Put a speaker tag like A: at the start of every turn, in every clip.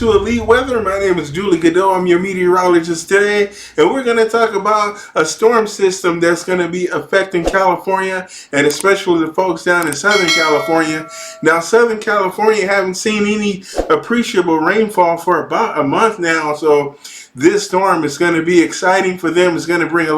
A: to Elite Weather. My name is Julie Godot. I'm your meteorologist today, and we're going to talk about a storm system that's going to be affecting California, and especially the folks down in Southern California. Now, Southern California haven't seen any appreciable rainfall for about a month now, so this storm is going to be exciting for them. It's going to bring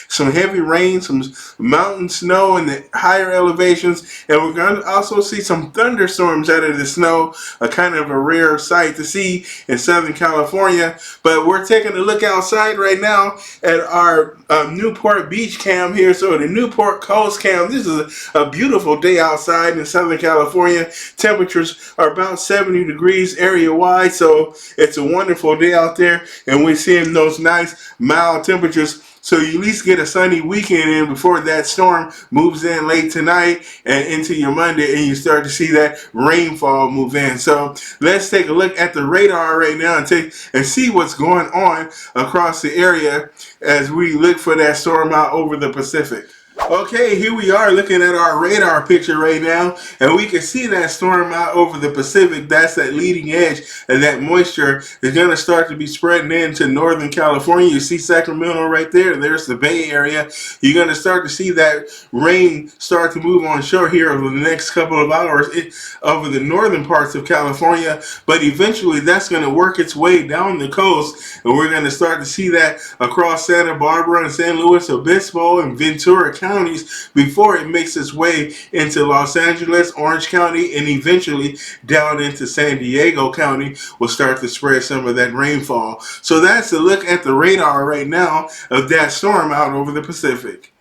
A: some heavy rain, some mountain snow in the higher elevations, and we're going to also see some thunderstorms out of the snow, a kind of a rare sight to see in Southern California. But we're taking a look outside right now at our Newport Beach cam here, so the Newport Coast cam. This is a beautiful day outside in Southern California. Temperatures are about 70 degrees area-wide, so it's a wonderful day out there. And we're seeing those nice mild temperatures, so you at least get a sunny weekend in before that storm moves in late tonight and into your Monday, and you start to see that rainfall move in. So let's take a look at the radar right now and see what's going on across the area as we look for that storm out over the Pacific. Okay, here we are looking at our radar picture right now, and we can see that storm out over the Pacific. That's that leading edge, and that moisture is going to start to be spreading into Northern California. You see Sacramento right there. There's the Bay Area. You're going to start to see that rain start to move on shore here over the next couple of hours over the northern parts of California, but eventually that's going to work its way down the coast, and we're going to start to see that across Santa Barbara and San Luis Obispo and Ventura counties before it makes its way into Los Angeles, Orange County, and eventually down into San Diego County. Will start to spread some of that rainfall. So that's a look at the radar right now of that storm out over the Pacific.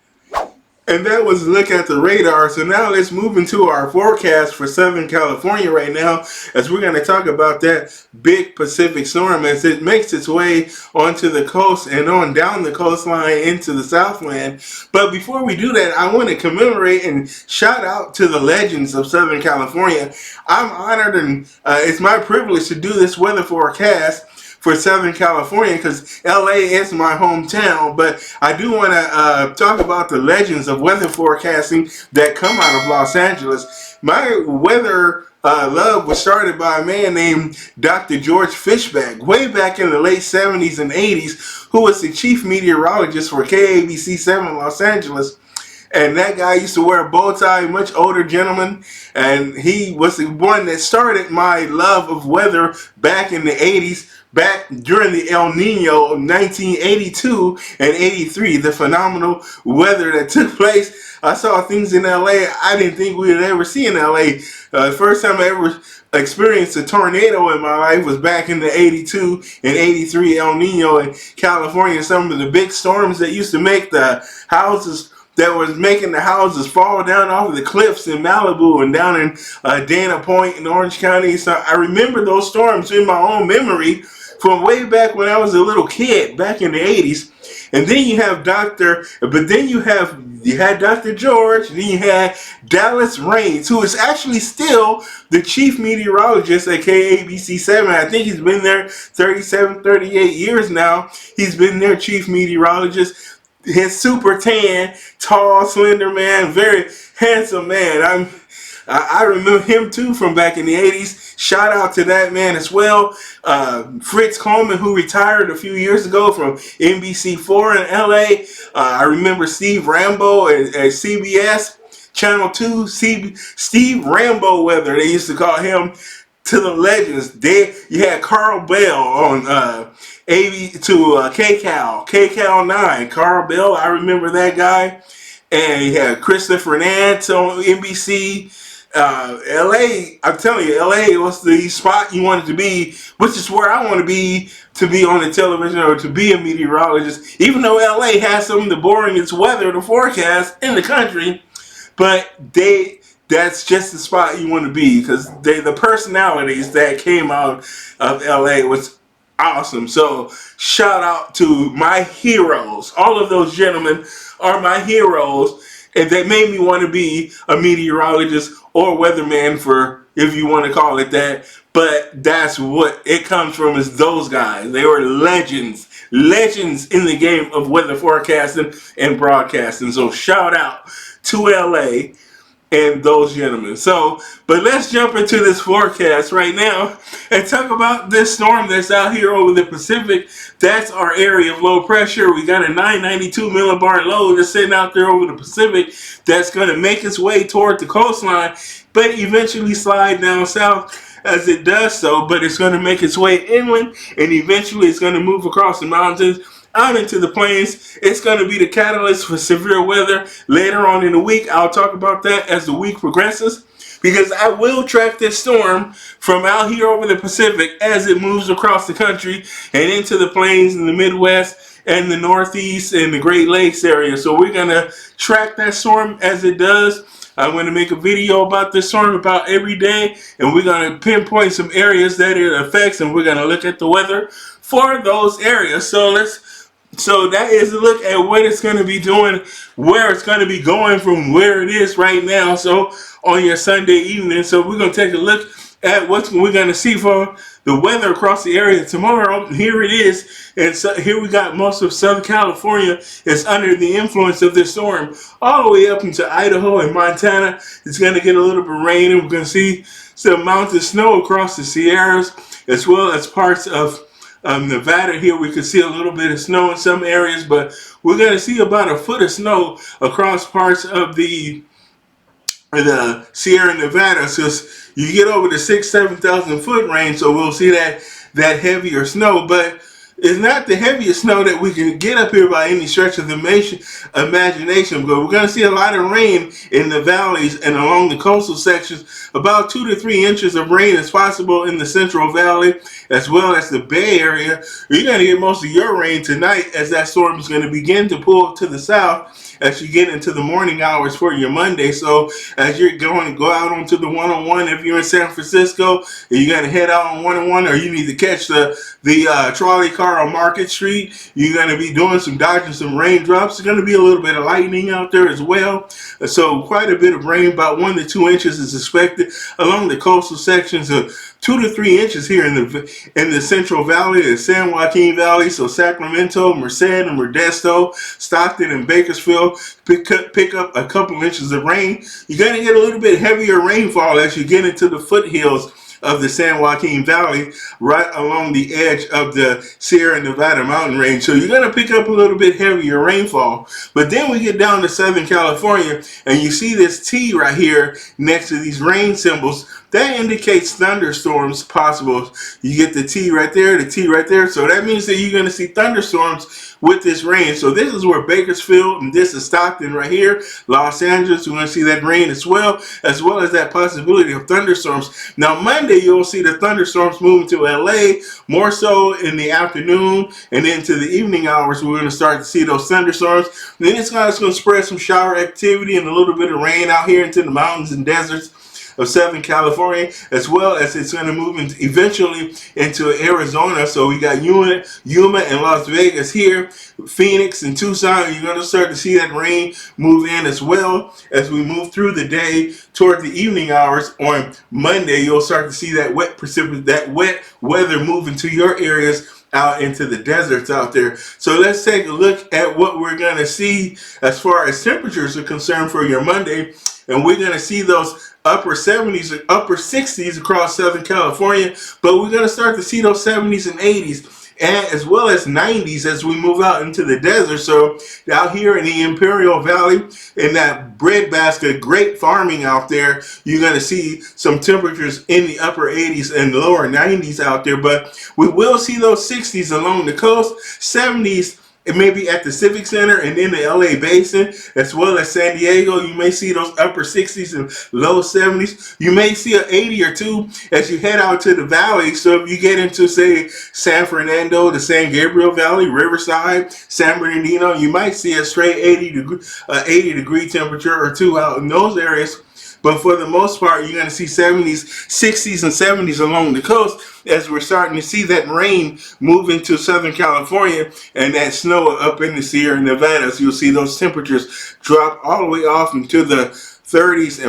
A: And that was a look at the radar. So now let's move into our forecast for Southern California right now, as we're going to talk about that big Pacific storm as it makes its way onto the coast and on down the coastline into the Southland. But before we do that, I want to commemorate and shout out to the legends of Southern California. I'm honored, and it's my privilege to do this weather forecast for Southern California because LA is my hometown, but I do want to talk about the legends of weather forecasting that come out of Los Angeles. My weather love was started by a man named Dr. George Fishback way back in the late 70s and 80s, who was the chief meteorologist for KABC 7 Los Angeles. And that guy used to wear a bow tie, much older gentleman, and he was the one that started my love of weather back in the 80s, back during the El Nino of 1982 and 83, the phenomenal weather that took place. I saw things in LA I didn't think we would ever see in LA. The first time I ever experienced a tornado in my life was back in the 82 and 83 El Nino in California. Some of the big storms that used to make the houses fall down off of the cliffs in Malibu and down in Dana Point in Orange County. So I remember those storms in my own memory from way back when I was a little kid, back in the 80s. And then you have you had Dr. George, and then you had Dallas Raines, who is actually still the chief meteorologist at KABC 7. I think he's been there 37, 38 years now. He's been their chief meteorologist. His super tan, tall, slender man, very handsome man. I remember him too from back in the 80s. Shout out to that man as well. Fritz Coleman, who retired a few years ago from NBC4 in LA. I remember Steve Rambo at CBS Channel 2. Steve Rambo Weather, they used to call him, to the legends. You had Carl Bell on KCAL 9. Carl Bell, I remember that guy. And you had Christopher Nance on NBC. LA, I'm telling you, LA was the spot you wanted to be, which is where I want to be on the television or to be a meteorologist. Even though LA has some of the boringest weather to forecast in the country, but that's just the spot you want to be because the personalities that came out of LA was awesome. So shout out to my heroes. All of those gentlemen are my heroes, and they made me want to be a meteorologist or weatherman, for if you want to call it that. But that's what it comes from, is those guys. They were legends in the game of weather forecasting and broadcasting. So shout out to LA and those gentlemen. So, but let's jump into this forecast right now and talk about this storm that's out here over the Pacific. That's our area of low pressure. We got a 992 millibar low that's sitting out there over the Pacific that's going to make its way toward the coastline, but eventually slide down south as it does so. But it's going to make its way inland, and eventually it's going to move across the mountains out into the plains. It's going to be the catalyst for severe weather later on in the week. I'll talk about that as the week progresses, because I will track this storm from out here over the Pacific as it moves across the country and into the plains in the Midwest and the Northeast and the Great Lakes area. So we're going to track that storm as it does. I'm going to make a video about this storm about every day, and we're going to pinpoint some areas that it affects, and we're going to look at the weather for those areas. So that is a look at what it's going to be doing, where it's going to be going from where it is right now. So on your Sunday evening, so we're going to take a look at what we're going to see for the weather across the area tomorrow. Here it is, and so here we got most of Southern California is under the influence of this storm, all the way up into Idaho and Montana. It's going to get a little bit of rain, and we're going to see some mountain snow across the Sierras, as well as parts of Nevada. Here we could see a little bit of snow in some areas, but we're going to see about a foot of snow across parts of the Sierra Nevada. So you get over the 6,000-7,000 foot range, so we'll see that heavier snow. But it's not the heaviest snow that we can get up here by any stretch of the imagination. But we're going to see a lot of rain in the valleys and along the coastal sections. About 2 to 3 inches of rain is possible in the Central Valley, as well as the Bay Area. You're going to get most of your rain tonight, as that storm is going to begin to pull to the south as you get into the morning hours for your Monday. So as you're going to go out onto the 101, if you're in San Francisco, and you're going to head out on 101, or you need to catch the trolley car on Market Street, you're going to be doing some dodging some raindrops. There's going to be a little bit of lightning out there as well. So quite a bit of rain, about 1 to 2 inches is expected along the coastal sections, of 2 to 3 inches here in the Central Valley, the San Joaquin Valley. So Sacramento, Merced, and Modesto, Stockton, and Bakersfield pick up a couple inches of rain. You're going to get a little bit heavier rainfall as you get into the foothills of the San Joaquin Valley, right along the edge of the Sierra Nevada mountain range. So you're going to pick up a little bit heavier rainfall. But then we get down to Southern California, and you see this T right here next to these rain symbols. That indicates thunderstorms possible. You get the T right there, the T right there. So that means that you're going to see thunderstorms with this rain. So this is where Bakersfield, and this is Stockton right here, Los Angeles. We're going to see that rain as well as that possibility of thunderstorms. Now Monday, you'll see the thunderstorms moving to LA, more so in the afternoon and into the evening hours. We're going to start to see those thunderstorms. And then it's going to spread some shower activity and a little bit of rain out here into the mountains and deserts of Southern California, as well as it's going to move eventually into Arizona. So we got Yuma and Las Vegas here, Phoenix and Tucson. You're going to start to see that rain move in as well as we move through the day toward the evening hours. On Monday, you'll start to see that wet weather move into your areas, out into the deserts out there. So let's take a look at what we're going to see as far as temperatures are concerned for your Monday. And we're going to see those upper 70s or upper 60s across Southern California, but we're going to start to see those 70s and 80s, and as well as 90s as we move out into the desert. So out here in the Imperial Valley, in that breadbasket grape farming out there, you're going to see some temperatures in the upper 80s and lower 90s out there. But we will see those 60s along the coast, 70s it may be at the Civic Center and in the LA Basin, as well as San Diego. You may see those upper 60s and low 70s. You may see an 80 or 2 as you head out to the valley. So if you get into, say, San Fernando, the San Gabriel Valley, Riverside, San Bernardino, you might see a straight 80 degree temperature or 2 out in those areas. But for the most part, you're going to see 70s, 60s, and 70s along the coast as we're starting to see that rain move into Southern California and that snow up in the Sierra Nevada. So you'll see those temperatures drop all the way off into the 30s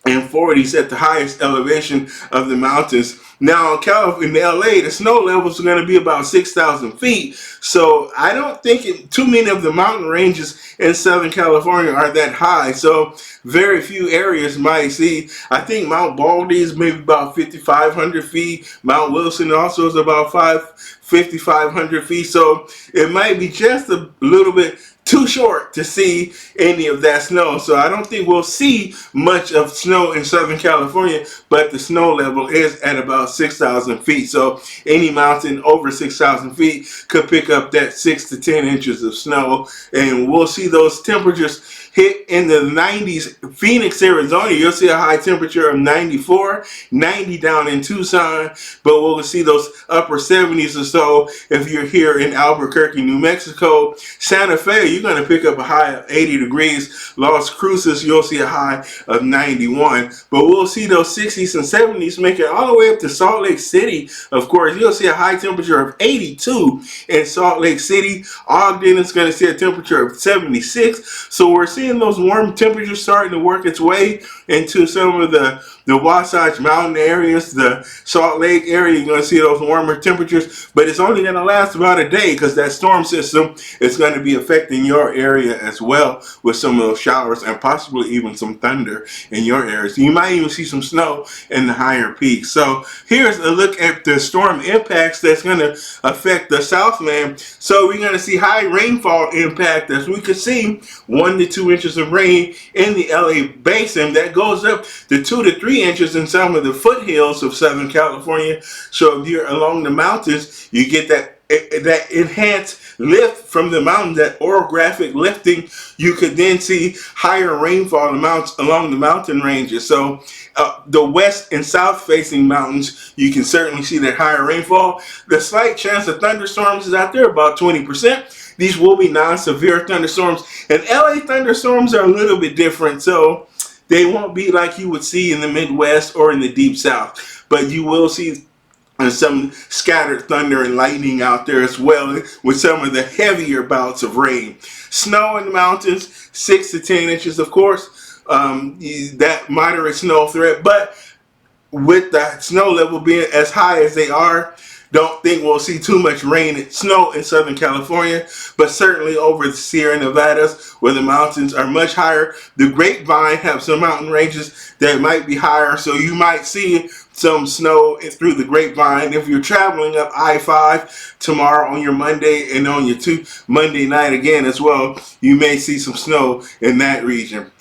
A: and 40s at the highest elevation of the mountains. Now in LA, the snow levels are going to be about 6,000 feet. So I don't think too many of the mountain ranges in Southern California are that high. So very few areas might see. I think Mount Baldy is maybe about 5,500 feet. Mount Wilson also is about 5,500 feet. So it might be just a little bit too short to see any of that snow. So I don't think we'll see much of snow in Southern California, but the snow level is at about 6,000 feet. So any mountain over 6,000 feet could pick up that 6 to 10 inches of snow. And we'll see those temperatures hit in the 90s. Phoenix, Arizona, you'll see a high temperature of 94, 90 down in Tucson, but we'll see those upper 70s or so if you're here in Albuquerque, New Mexico. Santa Fe, you're going to pick up a high of 80 degrees. Las Cruces, you'll see a high of 91. But we'll see those 60s and 70s make it all the way up to Salt Lake City. Of course, you'll see a high temperature of 82 in Salt Lake City. Ogden is going to see a temperature of 76. So we're seeing those warm temperatures starting to work its way into some of the Wasatch Mountain areas, the Salt Lake area. You're going to see those warmer temperatures, but it's only going to last about a day because that storm system is going to be affecting your area as well with some of those showers and possibly even some thunder in your area. So you might even see some snow in the higher peaks. So here's a look at the storm impacts that's going to affect the Southland. So we're going to see high rainfall impact, as we could see 1 to 2 inches of rain in the LA basin. That goes up to 2 to 3 inches in some of the foothills of Southern California. So if you're along the mountains, you get that enhanced lift from the mountain, that orographic lifting. You could then see higher rainfall amounts along the mountain ranges. So the west and south facing mountains, you can certainly see that higher rainfall. The slight chance of thunderstorms is out there, about 20%. These will be non-severe thunderstorms, and LA thunderstorms are a little bit different. So they won't be like you would see in the Midwest or in the Deep South, but you will see some scattered thunder and lightning out there as well, with some of the heavier bouts of rain. Snow in the mountains, 6 to 10 inches, of course, that moderate snow threat. But with the snow level being as high as they are, don't think we'll see too much rain and snow in Southern California, but certainly over the Sierra Nevadas, where the mountains are much higher. The Grapevine have some mountain ranges that might be higher, so you might see some snow through the Grapevine. If you're traveling up I-5 tomorrow on your Monday and on your Monday night again as well, you may see some snow in that region.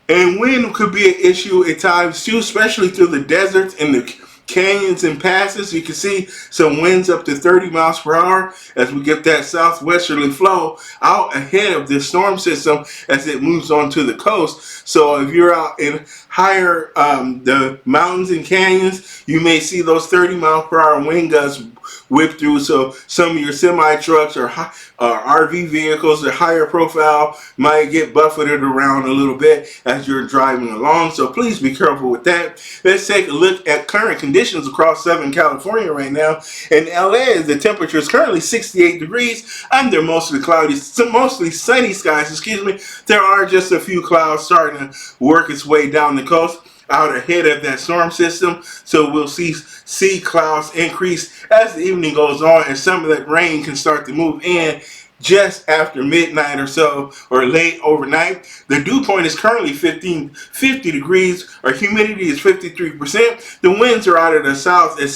A: And wind could be an issue at times too, especially through the deserts and the canyons and passes. You can see some winds up to 30 miles per hour as we get that southwesterly flow out ahead of this storm system as it moves onto the coast. So if you're out in higher the mountains and canyons, you may see those 30 mile per hour wind gusts whip through. So some of your semi trucks or RV vehicles that higher profile might get buffeted around a little bit as you're driving along. So please be careful with that. Let's take a look at current conditions across Southern California right now. In LA, the temperature is currently 68 degrees under mostly cloudy, mostly sunny skies. Excuse me. There are just a few clouds starting to work its way down the coast out ahead of that storm system. So we'll see clouds increase as the evening goes on, and some of that rain can start to move in just after midnight or so, or late overnight. The dew point is currently 50 degrees. Our humidity is 53%. The winds are out of the south at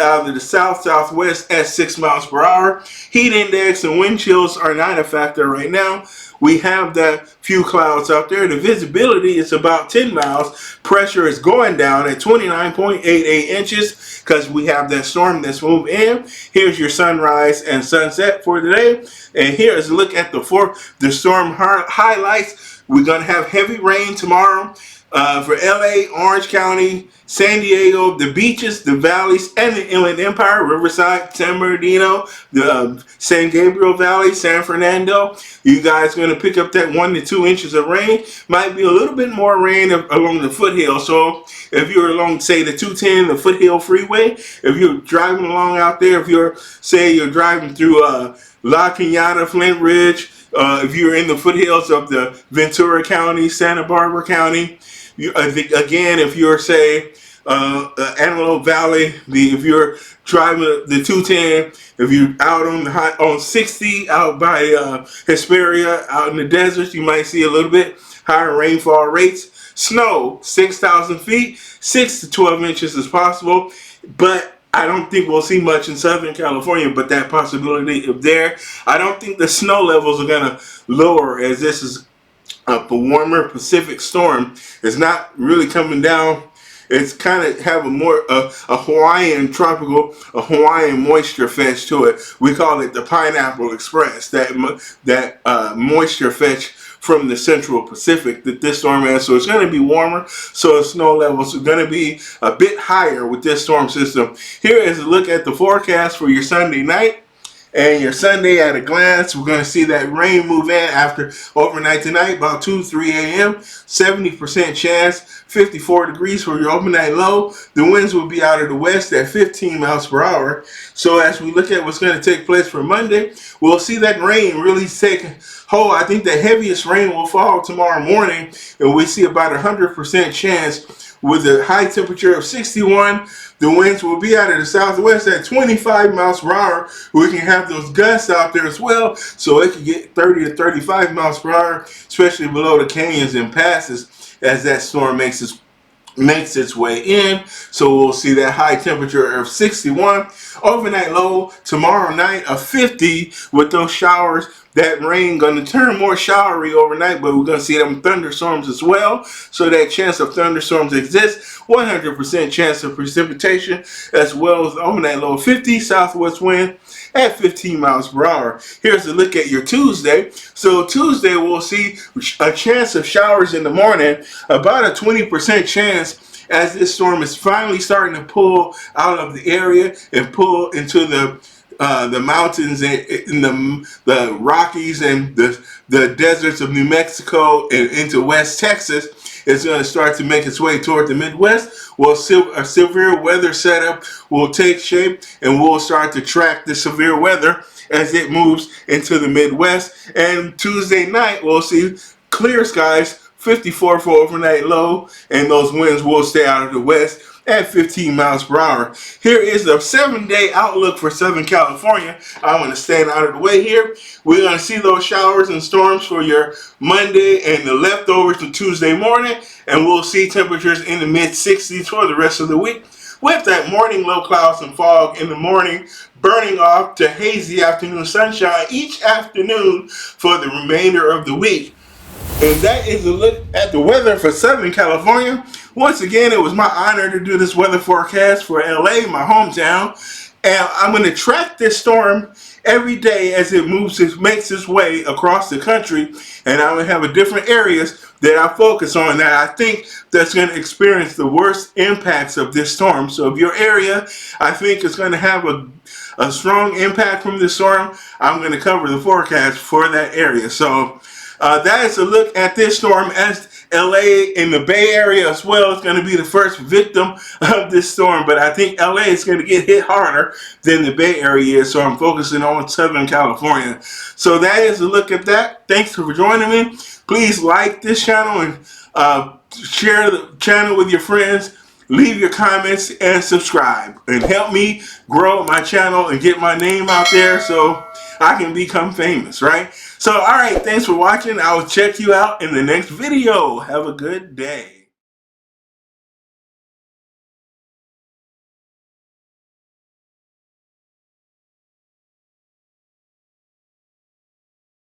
A: out of the southwest at 6 miles per hour. Heat index and wind chills are not a factor right now. We have that few clouds out there. The visibility is about 10 miles. Pressure is going down at 29.88 inches because we have that storm that's moved in. Here's your sunrise and sunset for today. And here's a look at the storm highlights. We're going to have heavy rain tomorrow for LA, Orange County, San Diego, the beaches, the valleys, and the Inland Empire, Riverside, San Bernardino, the San Gabriel Valley, San Fernando. You guys are going to pick up that 1 to 2 inches of rain. Might be a little bit more rain along the foothill. So if you're along, say, the 210, the Foothill Freeway, if you're driving along out there, if you're driving through La Cañada, Flint Ridge, if you're in the foothills of the Ventura County, Santa Barbara County, I think, again, if you're, say, Antelope Valley, if you're driving the 210, if you're out on 60 out by Hesperia, out in the desert, you might see a little bit higher rainfall rates. Snow, 6,000 feet, 6 to 12 inches is possible, but I don't think we'll see much in Southern California, but that possibility is there. I don't think the snow levels are going to lower, as this is a warmer Pacific storm. It's not really coming down. It's kind of have a more a Hawaiian tropical, a Hawaiian moisture fetch to it. We call it the Pineapple Express. That moisture fetch from the Central Pacific that this storm has. So it's going to be warmer. So the snow levels are going to be a bit higher with this storm system. Here is a look at the forecast for your Sunday night. And your Sunday at a glance, we're going to see that rain move in after overnight tonight, about 2-3 a.m. 70% chance, 54 degrees for your overnight low. The winds will be out of the west at 15 miles per hour. So as we look at what's going to take place for Monday, we'll see that rain really take hold. I think the heaviest rain will fall tomorrow morning, and we see about 100% chance with a high temperature of 61. The winds will be out of the southwest at 25 miles per hour. We can have those gusts out there as well, so it can get 30 to 35 miles per hour, especially below the canyons and passes as that storm makes its way in. So we'll see that high temperature of 61. Overnight low tomorrow night of 50 with those showers. That rain going to turn more showery overnight, but we're going to see them thunderstorms as well. So that chance of thunderstorms exists. 100% chance of precipitation, as well as overnight low of 50, southwest wind at 15 miles per hour. Here's a look at your Tuesday. So Tuesday we'll see a chance of showers in the morning, about a 20% chance as this storm is finally starting to pull out of the area and pull into the mountains and in the Rockies and the deserts of New Mexico and into West Texas. It's going to start to make its way toward the Midwest. Well, a severe weather setup will take shape, and we'll start to track the severe weather as it moves into the Midwest. And Tuesday night, we'll see clear skies, 54 for overnight low, and those winds will stay out of the west at 15 miles per hour. Here is the 7-day outlook for Southern California. I'm going to stand out of the way here. We're going to see those showers and storms for your Monday and the leftovers to Tuesday morning, and we'll see temperatures in the mid-60s for the rest of the week, with that morning low clouds and fog in the morning burning off to hazy afternoon sunshine each afternoon for the remainder of the week. And that is a look at the weather for Southern California. Once again, it was my honor to do this weather forecast for LA, my hometown. And I'm going to track this storm every day as it makes its way across the country. And I'm going to have different areas that I focus on that I think that's going to experience the worst impacts of this storm. So if your area, I think, is going to have a strong impact from this storm, I'm going to cover the forecast for that area. So that is a look at this storm, as LA in the Bay Area as well is going to be the first victim of this storm. But I think LA is going to get hit harder than the Bay Area is, so I'm focusing on Southern California. So that is a look at that. Thanks for joining me. Please like this channel and share the channel with your friends. Leave your comments and subscribe, and help me grow my channel and get my name out there so I can become famous, right? So, all right, thanks for watching. I will check you out in the next video. Have a good day.